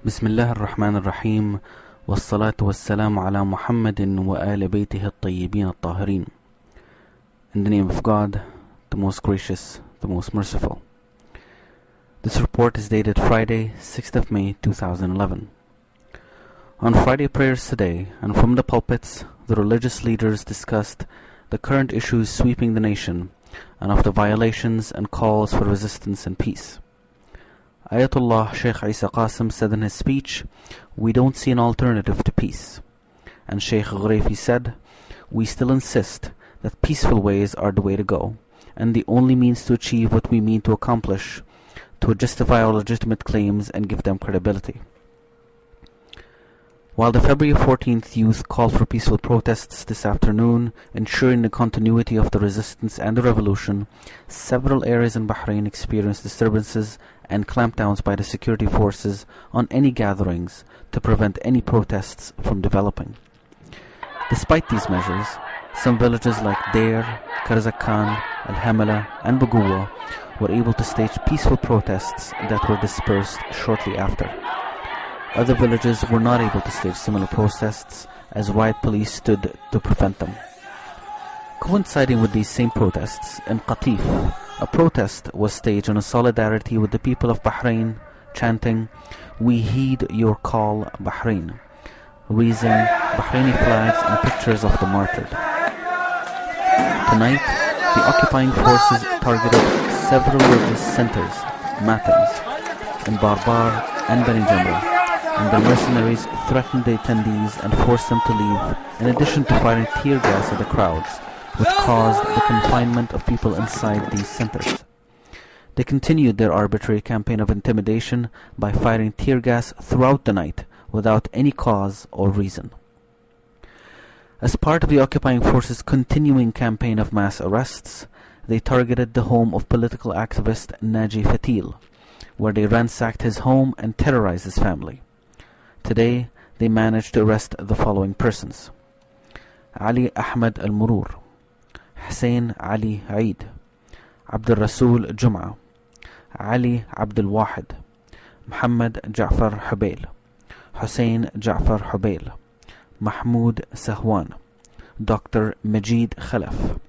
بسم الله الرحمن الرحيم والصلاة والسلام على محمد وآل بيته الطيبين الطاهرين. In the name of God, the most gracious, the most merciful. This report is dated Friday, 6th of May 2011. On Friday prayers today, and from the pulpits, the religious leaders discussed the current issues sweeping the nation and of the violations and calls for resistance and peace. Ayatollah Sheikh Isa Qasim said in his speech, "We don't see an alternative to peace." And Sheikh Ghrefi said, "We still insist that peaceful ways are the way to go, and the only means to achieve what we mean to accomplish, to justify our legitimate claims and give them credibility." While the February 14th youth called for peaceful protests this afternoon, ensuring the continuity of the resistance and the revolution, several areas in Bahrain experienced disturbances and clampdowns by the security forces on any gatherings to prevent any protests from developing. Despite these measures, some villages like Deir, Karzakhan, Al-Hamala and Bagua were able to stage peaceful protests that were dispersed shortly after. Other villages were not able to stage similar protests as riot police stood to prevent them. Coinciding with these same protests, in Qatif, a protest was staged in solidarity with the people of Bahrain, chanting, "We heed your call, Bahrain," raising Bahraini flags and pictures of the martyred. Tonight, the occupying forces targeted several religious centers, matins, in Barbar and Bani Jamra, and the mercenaries threatened the attendees and forced them to leave, in addition to firing tear gas at the crowds, which caused the confinement of people inside these centers. They continued their arbitrary campaign of intimidation by firing tear gas throughout the night without any cause or reason. As part of the occupying forces' continuing campaign of mass arrests, they targeted the home of political activist Naji Fatil, where they ransacked his home and terrorized his family. Today, they managed to arrest the following persons: Ali Ahmed Al-Murur, Hussein Ali Eid, Abdul Rasul Jum'a, Ali Abdul Wahid, Muhammad Ja'far Hubail, Hussein Ja'far Hubail, Mahmoud Sahwan, Dr. Majid Khalaf,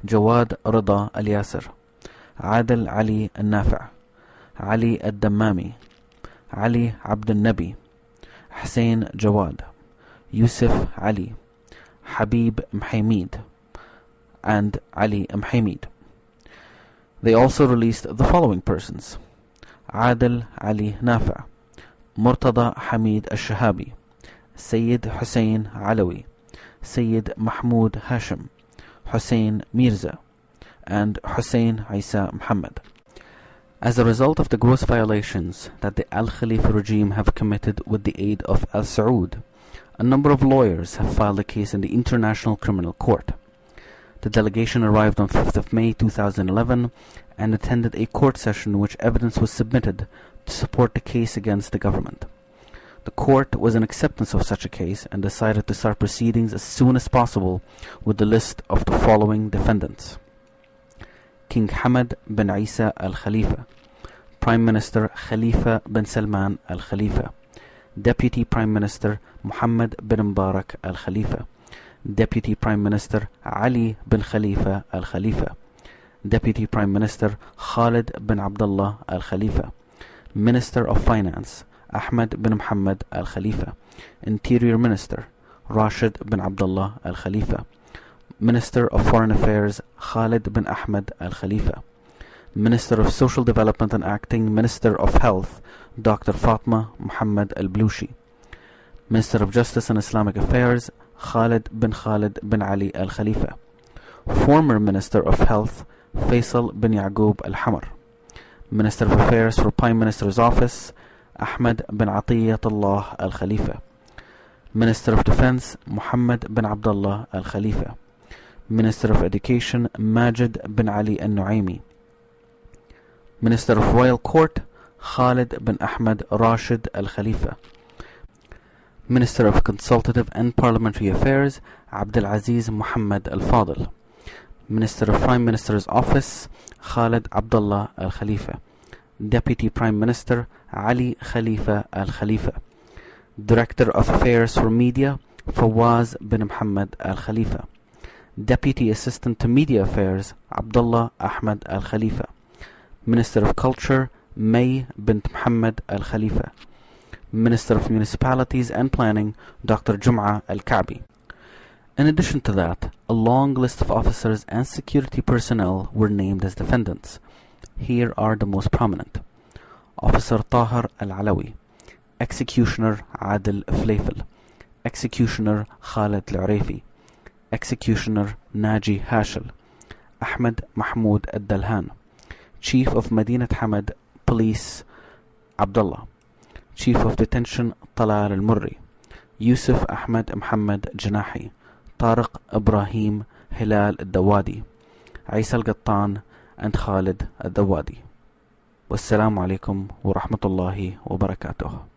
Jawad Rida Al-Yasir, Adil Ali Al-Nafi', Ali Al-Dammami, Ali Abdul Nabi, Hussein Jawad, Yusuf Ali, Habib Mhamid, and Ali Mhamid. They also released the following persons: Adil Ali Nafi', Murtada Hamid Al-Shahabi, Sayyid Hussein Alawi, Sayyid Mahmoud Hashim, Hussein Mirza, and Hussein Isa Muhammad. As a result of the gross violations that the Al-Khalifa regime have committed with the aid of Al Saud, a number of lawyers have filed a case in the International Criminal Court. The delegation arrived on 5th of May 2011 and attended a court session in which evidence was submitted to support the case against the government. The court was in acceptance of such a case and decided to start proceedings as soon as possible with the list of the following defendants: King Hamad bin Isa al-Khalifa, Prime Minister Khalifa bin Salman al-Khalifa, Deputy Prime Minister Muhammad bin Mubarak al-Khalifa, Deputy Prime Minister Ali bin Khalifa al-Khalifa, Deputy Prime Minister Khalid bin Abdullah al-Khalifa, Minister of Finance Ahmed bin Muhammad al-Khalifa, Interior Minister Rashid bin Abdullah al-Khalifa, Minister of Foreign Affairs Khalid bin Ahmed al-Khalifa, Minister of Social Development and Acting Minister of Health Dr. Fatma Muhammad al-Blushi, Minister of Justice and Islamic Affairs Khalid bin Ali al-Khalifa, former Minister of Health Faisal bin Yaqub al-Hamar, Minister of Affairs for Prime Minister's Office Ahmed bin Atiyatullah al-Khalifa, Minister of Defense Muhammad bin Abdullah al-Khalifa, Minister of Education Majid bin Ali al-Nuaimi, Minister of Royal Court Khalid bin Ahmed Rashid al-Khalifa, Minister of Consultative and Parliamentary Affairs Abdul Aziz Muhammad al-Fadil, Minister of Prime Minister's Office Khalid Abdullah al-Khalifa, Deputy Prime Minister Ali Khalifa Al Khalifa. Director of Affairs for Media Fawaz bin Muhammad Al Khalifa. Deputy Assistant to Media Affairs Abdullah Ahmad Al Khalifa. Minister of Culture May bint Muhammad Al Khalifa. Minister of Municipalities and Planning Dr. Jum'a Al Ka'bi. In addition to that, a long list of officers and security personnel were named as defendants. Here are the most prominent: Officer Tahir Al-Alawi, Executioner Adil Fleifel, Executioner Khalid Al-Urifi, Executioner Naji Hashel, Ahmed Mahmoud Al-Dalhan, Chief of Madinat Hamad Police Abdullah, Chief of Detention Talal Al-Murri, Yusuf Ahmed Muhammad Janahi, Tariq Ibrahim Hilal Al-Dawadi, Isa Al-Qattan, and Khalid Al-Dawadi. Wassalamu alaikum wa rahmatullahi wa barakatuh.